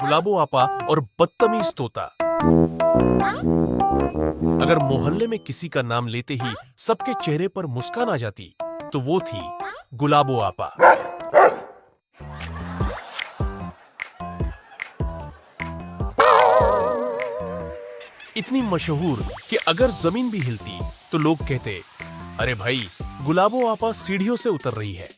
गुलाबो आपा और बदतमीज तोता। अगर मोहल्ले में किसी का नाम लेते ही सबके चेहरे पर मुस्कान आ जाती तो वो थी गुलाबो आपा। इतनी मशहूर कि अगर जमीन भी हिलती तो लोग कहते, अरे भाई, गुलाबो आपा सीढ़ियों से उतर रही है।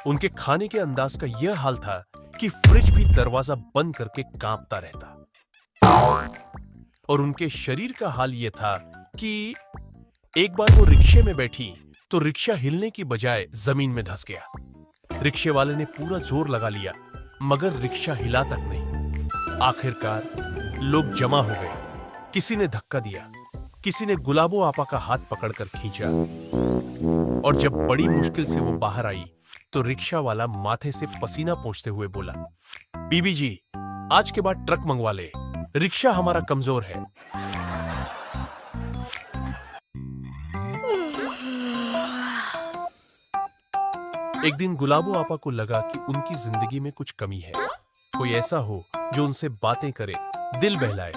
उनके खाने के अंदाज का यह हाल था कि फ्रिज भी दरवाजा बंद करके कांपता रहता। और उनके शरीर का हाल यह था कि एक बार वो रिक्शे में बैठी तो रिक्शा हिलने की बजाय जमीन में धंस गया। रिक्शे वाले ने पूरा जोर लगा लिया मगर रिक्शा हिला तक नहीं। आखिरकार लोग जमा हो गए। किसी ने धक्का दिया, किसी ने गुलाबो आपा का हाथ पकड़कर खींचा और जब बड़ी मुश्किल से वो बाहर आई तो रिक्शा वाला माथे से पसीना पोंछते हुए बोला, बीबी जी, आज के बाद ट्रक मंगवा ले, रिक्शा हमारा कमजोर है। एक दिन गुलाबो आपा को लगा कि उनकी जिंदगी में कुछ कमी है। कोई ऐसा हो जो उनसे बातें करे, दिल बहलाए।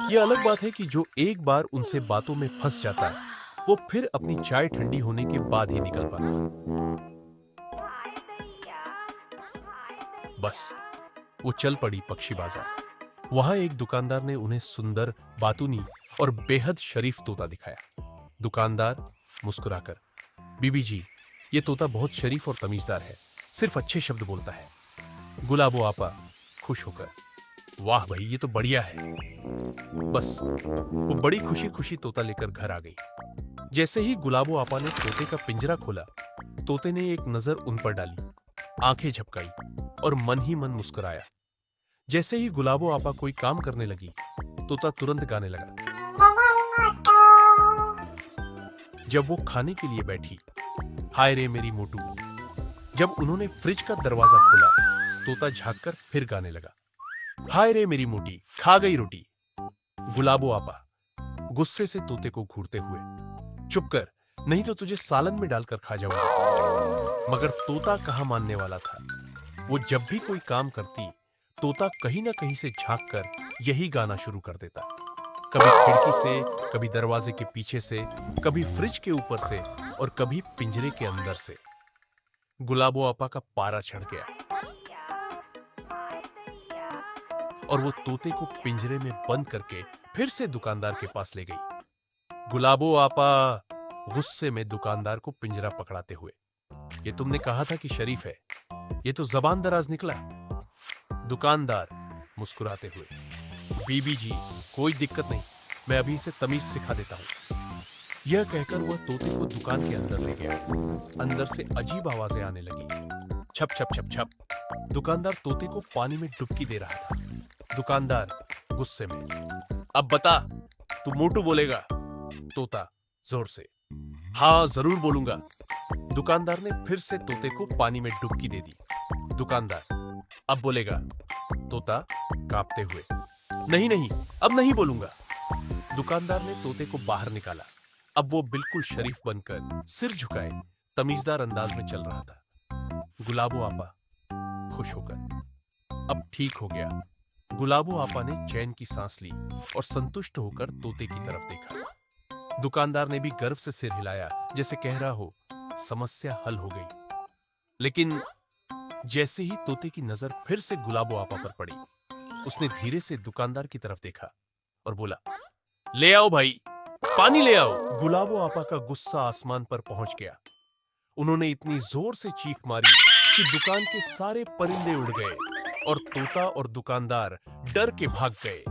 यह अलग बात है कि जो एक बार उनसे बातों में फंस जाता है वो फिर अपनी चाय ठंडी होने के बाद ही निकल पाता। बस वो चल पड़ी पक्षी बाजार। वहां एक दुकानदार ने उन्हें सुंदर, बातूनी और बेहद शरीफ तोता दिखाया। दुकानदार मुस्कुराकर, बीबी जी, ये तोता बहुत शरीफ और तमीजदार है, सिर्फ अच्छे शब्द बोलता है। गुलाबो आपा खुश होकर, वाह भाई, ये तो बढ़िया है। बस वो बड़ी खुशी खुशी तोता लेकर घर आ गई। जैसे ही गुलाबो आपा ने तोते का पिंजरा खोला, तोते ने एक नजर उन पर डाली, आंखें झपकाई और मन ही मन मुस्कुराया। जैसे ही गुलाबो आपा कोई काम करने लगी, तोता तुरंत गाने लगा। जब वो खाने के लिए बैठी, हाय रे मेरी मोटू। जब उन्होंने फ्रिज का दरवाजा खोला, तोता झांककर फिर गाने लगा, हाय रे मेरी मोटी, खा गई रोटी। गुलाबो आपा गुस्से से तोते को घूरते हुए, चुप कर, नहीं तो तुझे सालन में डालकर खा जाऊंगा। मगर तोता कहां मानने वाला था। वो जब भी कोई काम करती, तोता कहीं ना कहीं से झांककर यही गाना शुरू कर देता। कभी खिड़की से, कभी दरवाजे के पीछे से, कभी फ्रिज के ऊपर से और कभी पिंजरे के अंदर से। गुलाबो आपा का पारा चढ़ गया और वो तोते को पिंजरे में बंद करके फिर से दुकानदार के पास ले गई। गुलाबो आपा गुस्से में दुकानदार को पिंजरा पकड़ाते हुए, ये तुमने कहा था कि शरीफ है, ये तो जबान दराज निकला। दुकानदार मुस्कुराते हुए, बीबी जी, कोई दिक्कत नहीं, मैं अभी इसे तमीज सिखा देता हूं। यह कहकर वह तोते को दुकान के अंदर ले गया। अंदर से अजीब आवाजें आने लगी, छप छप छप छप। दुकानदार तोते को पानी में डुबकी दे रहा था। दुकानदार गुस्से में, अब बता, तू मोटू बोलेगा? तोता जोर से, हाँ जरूर बोलूंगा। दुकानदार ने फिर से तोते को पानी में डुबकी दे दी। दुकानदार, अब बोलेगा? तोता कांपते हुए, नहीं नहीं, अब नहीं बोलूंगा। दुकानदार ने तोते को बाहर निकाला। अब वो बिल्कुल शरीफ बनकर सिर झुकाए तमीजदार अंदाज में चल रहा था। गुलाबो आपा खुश होकर, अब ठीक हो गया। गुलाबो आपा ने चैन की सांस ली और संतुष्ट होकर तोते की तरफ देखा। दुकानदार ने भी गर्व से सिर हिलाया, जैसे कह रहा हो, समस्या हल हो गई। लेकिन जैसे ही तोते की नजर फिर से गुलाबो आपा पर पड़ी, उसने धीरे से दुकानदार की तरफ देखा और बोला, ले आओ भाई, पानी ले आओ। गुलाबो आपा का गुस्सा आसमान पर पहुंच गया। उन्होंने इतनी जोर से चीख मारी कि दुकान के सारे परिंदे उड़ गए और तोता और दुकानदार डर के भाग गए।